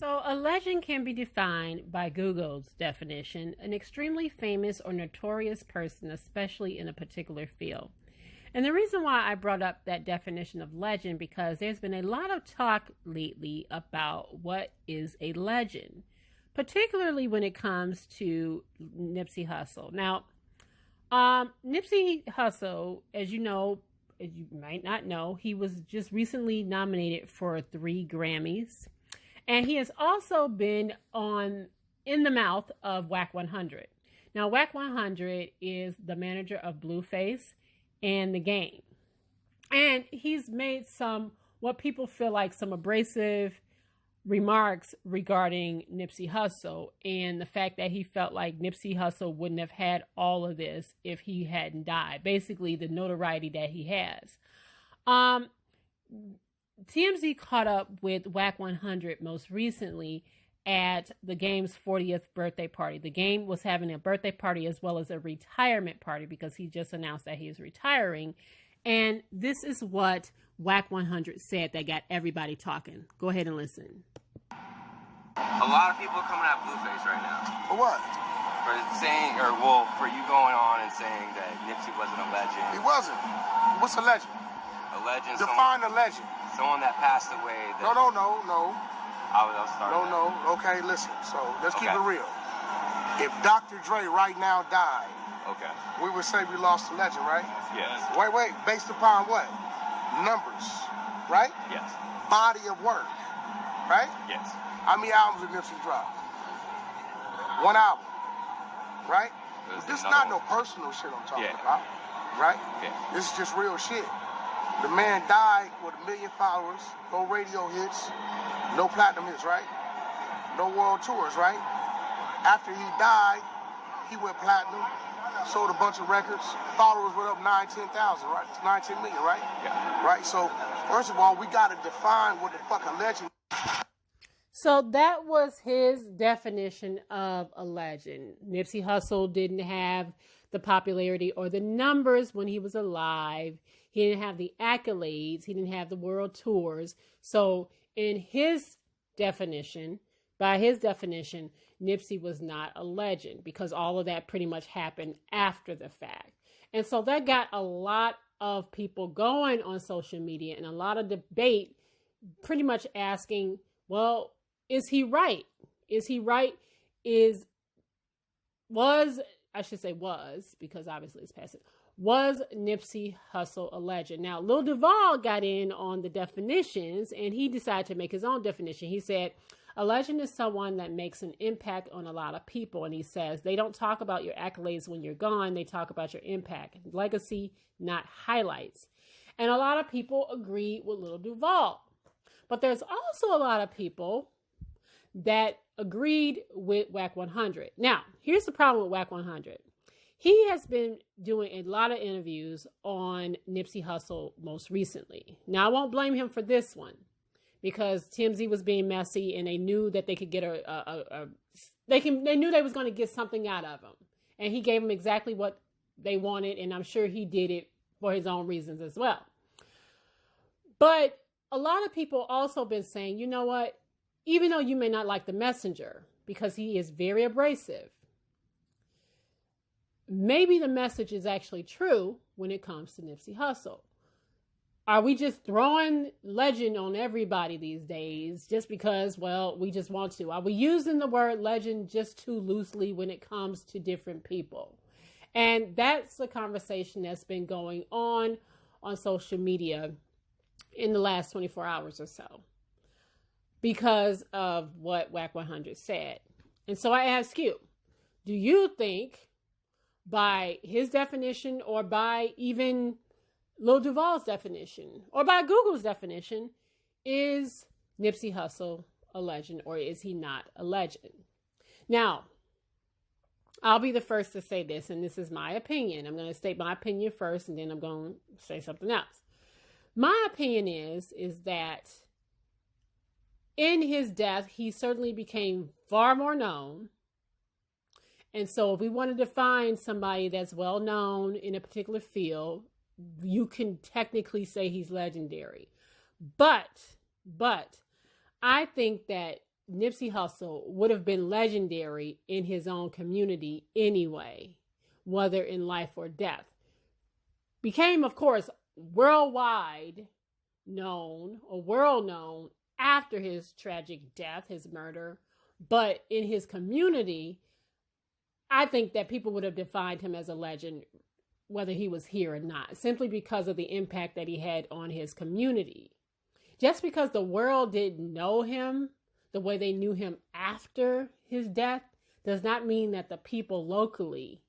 So, a legend can be defined by Google's definition, an extremely famous or notorious person, especially in a particular field. And the reason why I brought up that definition of legend because there's been a lot of talk lately about what is a legend, particularly when it comes to Nipsey Hussle. Now, Nipsey Hussle, as you know, as you might not know, he was just recently nominated for 3 Grammys. And he has also been in the mouth of Wack 100. Now, Wack 100 is the manager of Blueface and The Game. And he's made what people feel like some abrasive remarks regarding Nipsey Hussle and the fact that he felt like Nipsey Hussle wouldn't have had all of this if he hadn't died. Basically, the notoriety that he has. TMZ caught up with Wack 100 most recently at The Game's 40th birthday party. The Game was having a birthday party as well as a retirement party because he just announced that he is retiring. And this is what Wack 100 said that got everybody talking. Go ahead and listen. A lot of people are coming at Blueface right now. For what? For you going on and saying that Nipsey wasn't a legend. He wasn't. What's a legend? A legend. Define a legend. Someone that passed away. No. I'll start. No. Okay, listen. So let's keep it real. If Dr. Dre right now died, okay, we would say we lost a legend, right? Yes. Wait. Based upon what? Numbers, right? Yes. Body of work, right? Yes. How many albums did Nipsey drop? 1 album, right? This is not no personal shit I'm talking about, right? Yeah. This is just real shit. The man died with 1 million followers, no radio hits, no platinum hits, right? No world tours, right? After he died, he went platinum, sold a bunch of records, followers went up 10,000, right? 10 million, right? Yeah. Right, so first of all, we gotta define what the fuck a legend is. So that was his definition of a legend. Nipsey Hussle didn't have the popularity or the numbers when he was alive. He didn't have the accolades. He didn't have the world tours. So in his definition, by his definition, Nipsey was not a legend because all of that pretty much happened after the fact. And so that got a lot of people going on social media and a lot of debate pretty much asking, well, is he right? Is he right? Was, because obviously it's past it. Was Nipsey Hussle a legend? Now, Lil Duval got in on the definitions and he decided to make his own definition. He said, a legend is someone that makes an impact on a lot of people. And he says, they don't talk about your accolades when you're gone. They talk about your impact, legacy, not highlights. And a lot of people agree with Lil Duval. But there's also a lot of people that agreed with Wack 100. Now, here's the problem with Wack 100. He has been doing a lot of interviews on Nipsey Hussle most recently. Now, I won't blame him for this one because TMZ was being messy and they knew that they could get they knew they was going to get something out of him. And he gave them exactly what they wanted, and I'm sure he did it for his own reasons as well. But a lot of people also been saying, you know what? Even though you may not like the messenger because he is very abrasive, maybe the message is actually true when it comes to Nipsey Hussle. Are we just throwing legend on everybody these days just because, well, we just want to? Are we using the word legend just too loosely when it comes to different people? And that's the conversation that's been going on social media in the last 24 hours or so because of what Wack 100 said. And so I ask you, do you think by his definition or by even Lil Duval's definition or by Google's definition, is Nipsey Hussle a legend or is he not a legend? Now, I'll be the first to say this, and this is my opinion. I'm going to state my opinion first, and then I'm going to say something else. My opinion is that in his death, he certainly became far more known. And so if we wanted to find somebody that's well known in a particular field, you can technically say he's legendary. But I think that Nipsey Hussle would have been legendary in his own community anyway, whether in life or death. Became, of course, worldwide known or world known after his tragic death, his murder. But in his community, I think that people would have defined him as a legend, whether he was here or not, simply because of the impact that he had on his community. Just because the world didn't know him the way they knew him after his death does not mean that the people locally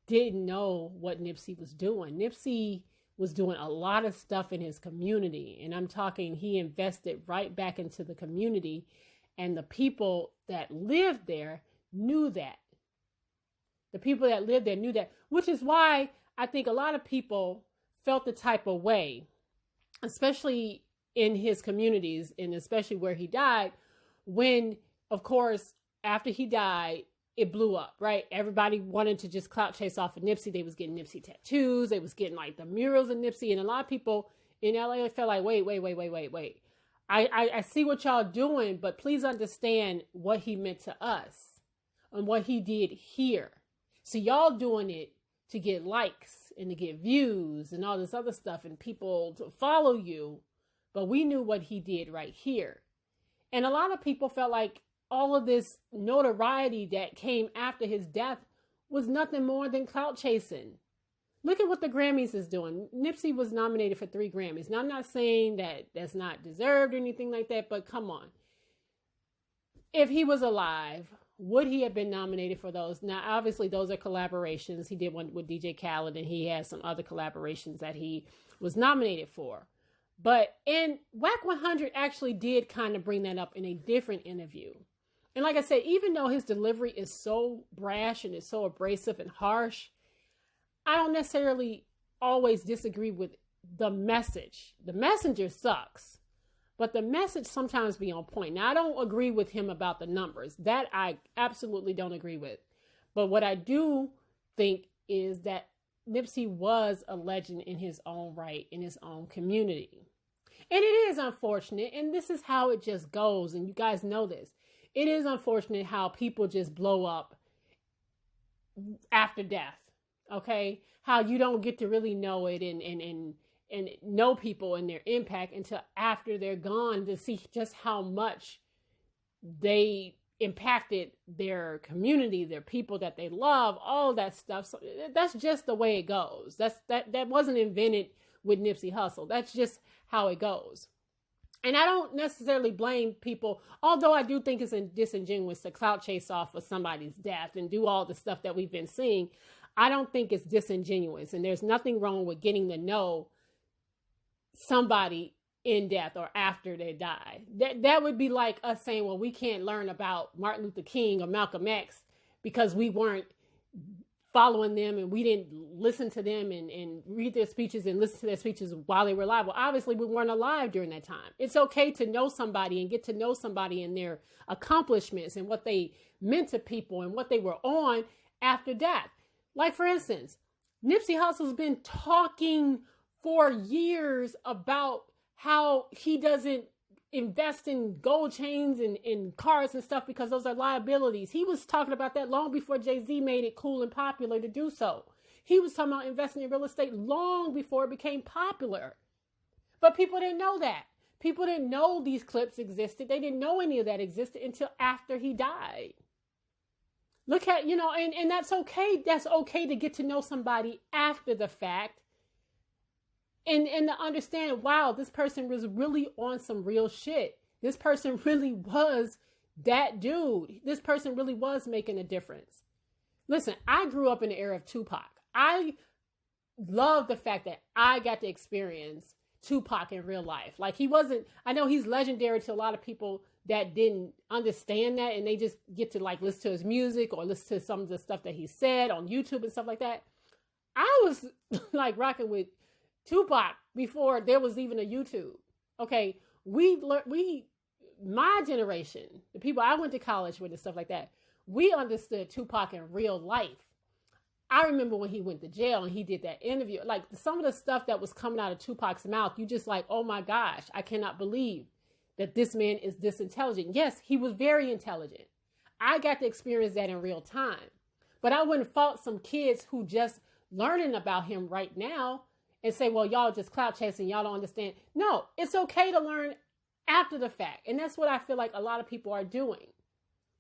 didn't know what Nipsey was doing. Nipsey was doing a lot of stuff in his community, and I'm talking he invested right back into the community, and the people that lived there knew that. The people that lived there knew that, which is why I think a lot of people felt the type of way, especially in his communities and especially where he died, when, of course, after he died, it blew up, right? Everybody wanted to just clout chase off of Nipsey. They was getting Nipsey tattoos. They was getting like the murals of Nipsey. And a lot of people in LA felt like, wait. I see what y'all doing, but please understand what he meant to us and what he did here. So y'all doing it to get likes and to get views and all this other stuff and people to follow you. But we knew what he did right here. And a lot of people felt like all of this notoriety that came after his death was nothing more than clout chasing. Look at what the Grammys is doing. Nipsey was nominated for 3 Grammys. Now, I'm not saying that that's not deserved or anything like that, but come on. If he was alive, would he have been nominated for those? Now, obviously, those are collaborations. He did one with DJ Khaled, and he has some other collaborations that he was nominated for. And Wack 100 actually did kind of bring that up in a different interview. And like I said, even though his delivery is so brash and is so abrasive and harsh, I don't necessarily always disagree with the message. The messenger sucks, but the message sometimes be on point. Now, I don't agree with him about the numbers. That I absolutely don't agree with. But what I do think is that Nipsey was a legend in his own right, in his own community. And it is unfortunate, and this is how it just goes, and you guys know this. It is unfortunate how people just blow up after death, okay? How you don't get to really know it and know people and their impact until after they're gone to see just how much they impacted their community, their people that they love, all that stuff. So that's just the way it goes. That wasn't invented with Nipsey Hussle. That's just how it goes. And I don't necessarily blame people, although I do think it's disingenuous to clout chase off of somebody's death and do all the stuff that we've been seeing. I don't think it's disingenuous, and there's nothing wrong with getting to know somebody in death or after they die. That would be like us saying, well, we can't learn about Martin Luther King or Malcolm X because we weren't following them and we didn't listen to them and read their speeches and listen to their speeches while they were alive. Well, obviously we weren't alive during that time. It's okay to know somebody and get to know somebody and their accomplishments and what they meant to people and what they were on after death. Like, for instance, Nipsey Hussle's been talking for years about how he doesn't invest in gold chains and in cars and stuff because those are liabilities. He was talking about that long before Jay-Z made it cool and popular to do so. He was talking about investing in real estate long before it became popular. But people didn't know that. People didn't know these clips existed. They didn't know any of that existed until after he died. Look at, and that's okay. That's okay to get to know somebody after the fact. And to understand, wow, this person was really on some real shit. This person really was that dude. This person really was making a difference. Listen, I grew up in the era of Tupac. I love the fact that I got to experience Tupac in real life. Like, I know he's legendary to a lot of people that didn't understand that, and they just get to like listen to his music or listen to some of the stuff that he said on YouTube and stuff like that. I was like rocking with Tupac before there was even a YouTube. Okay, my generation, the people I went to college with and stuff like that, we understood Tupac in real life. I remember when he went to jail and he did that interview, like some of the stuff that was coming out of Tupac's mouth, you just like, oh my gosh, I cannot believe that this man is this intelligent. Yes, he was very intelligent. I got to experience that in real time. But I wouldn't fault some kids who just learning about him right now and say, well, y'all just clout chasing, y'all don't understand. No, it's okay to learn after the fact. And that's what I feel like a lot of people are doing.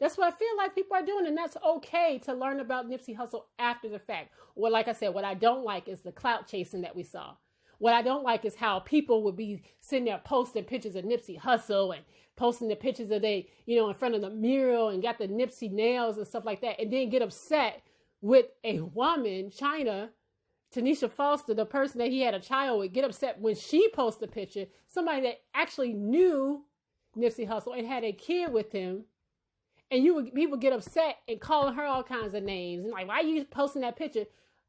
That's what I feel like people are doing. And that's okay to learn about Nipsey Hussle after the fact. Well, like I said, what I don't like is the clout chasing that we saw. What I don't like is how people would be sitting there posting pictures of Nipsey Hussle and posting the pictures of they, in front of the mural and got the Nipsey nails and stuff like that. And then get upset with a woman, China, Tanisha Foster, the person that he had a child with, get upset when she posts a picture, somebody that actually knew Nipsey Hussle and had a kid with him. And people get upset and calling her all kinds of names. And like, why are you posting that picture?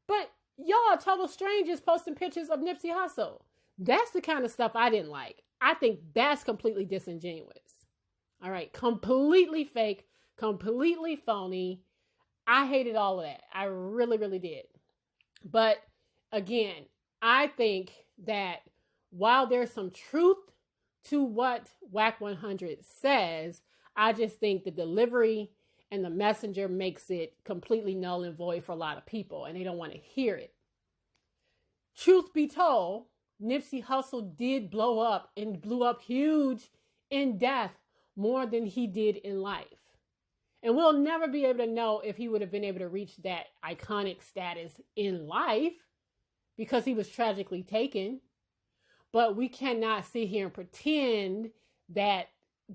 But y'all are total strangers posting pictures of Nipsey Hussle. That's the kind of stuff I didn't like. I think that's completely disingenuous. All right. Completely fake, completely phony. I hated all of that. I really, really did. But again, I think that while there's some truth to what Wack 100 says, I just think the delivery and the messenger makes it completely null and void for a lot of people, and they don't want to hear it. Truth be told, Nipsey Hussle did blow up and blew up huge in death more than he did in life. And we'll never be able to know if he would have been able to reach that iconic status in life because he was tragically taken. But we cannot sit here and pretend that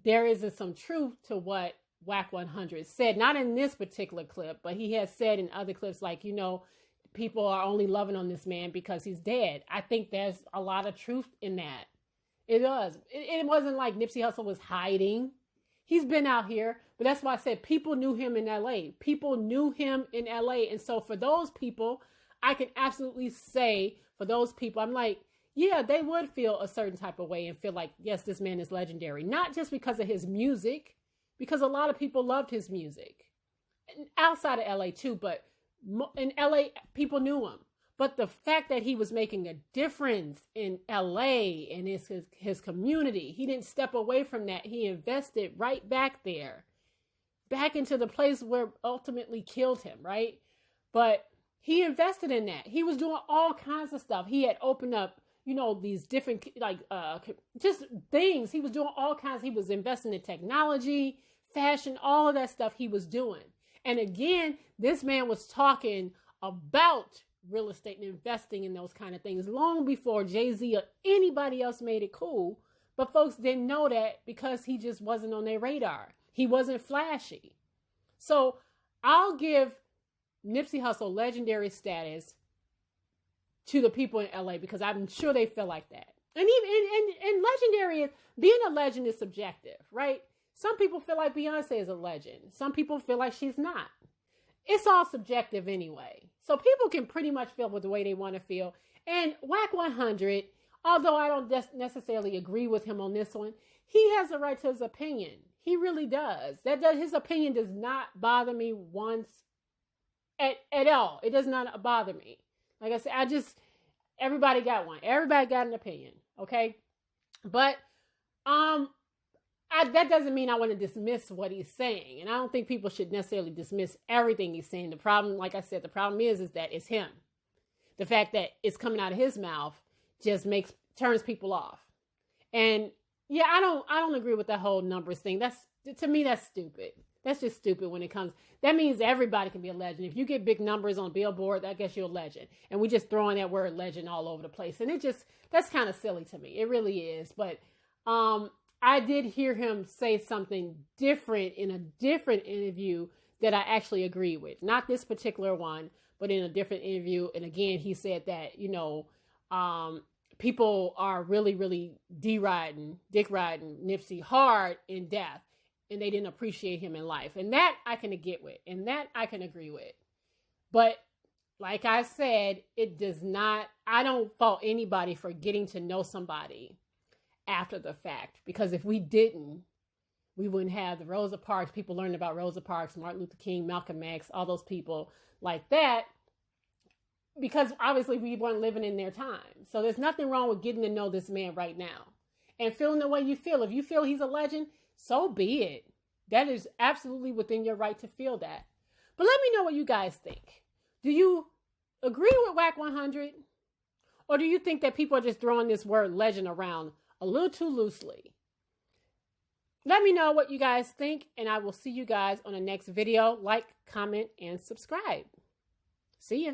there isn't some truth to what Wack 100 said. Not in this particular clip, but he has said in other clips like, people are only loving on this man because he's dead. I think there's a lot of truth in that. It does. It wasn't like Nipsey Hussle was hiding. He's been out here, but that's why I said people knew him in LA. People knew him in LA. And so for those people, I can absolutely say for those people, I'm like, yeah, they would feel a certain type of way and feel like, yes, this man is legendary. Not just because of his music, because a lot of people loved his music. And outside of LA too, but in LA, people knew him. But the fact that he was making a difference in LA and his community, he didn't step away from that. He invested right back there, back into the place where ultimately killed him, right? But he invested in that. He was doing all kinds of stuff. He had opened up, these different, just things. He was doing all kinds. He was investing in technology, fashion, all of that stuff he was doing. And again, this man was talking about real estate and investing in those kind of things long before Jay-Z or anybody else made it cool. But folks didn't know that because he just wasn't on their radar. He wasn't flashy. So I'll give Nipsey Hussle legendary status to the people in LA because I'm sure they feel like that. And even and legendary is, being a legend is subjective, right? Some people feel like Beyonce is a legend. Some people feel like she's not. It's all subjective anyway. So people can pretty much feel with the way they want to feel. And Wack 100, although I don't necessarily agree with him on this one, he has a right to his opinion. He really does. His opinion does not bother me once at all. It does not bother me. Like I said, everybody got one. Everybody got an opinion. Okay. But, that doesn't mean I want to dismiss what he's saying. And I don't think people should necessarily dismiss everything he's saying. The problem, like I said, the problem is that it's him. The fact that it's coming out of his mouth just turns people off. And yeah, I don't agree with that whole numbers thing. To me, that's stupid. That's just stupid when it comes. That means everybody can be a legend. If you get big numbers on Billboard, I guess you're a legend. And we're just throwing that word legend all over the place. And that's kind of silly to me. It really is. But I did hear him say something different in a different interview that I actually agree with. Not this particular one, but in a different interview. And again, he said that, people are really, really dick riding Nipsey hard in death. And they didn't appreciate him in life. And that I can get with. And that I can agree with. But like I said, I don't fault anybody for getting to know somebody after the fact. Because if we didn't, we wouldn't have the Rosa Parks. People learned about Rosa Parks, Martin Luther King, Malcolm X, all those people like that. Because obviously we weren't living in their time. So there's nothing wrong with getting to know this man right now. and feeling the way you feel. If you feel he's a legend, so be it. That is absolutely within your right to feel that. But let me know what you guys think. Do you agree with Wack 100? Or do you think that people are just throwing this word legend around a little too loosely? Let me know what you guys think, and I will see you guys on the next video. Like, comment, and subscribe. See ya.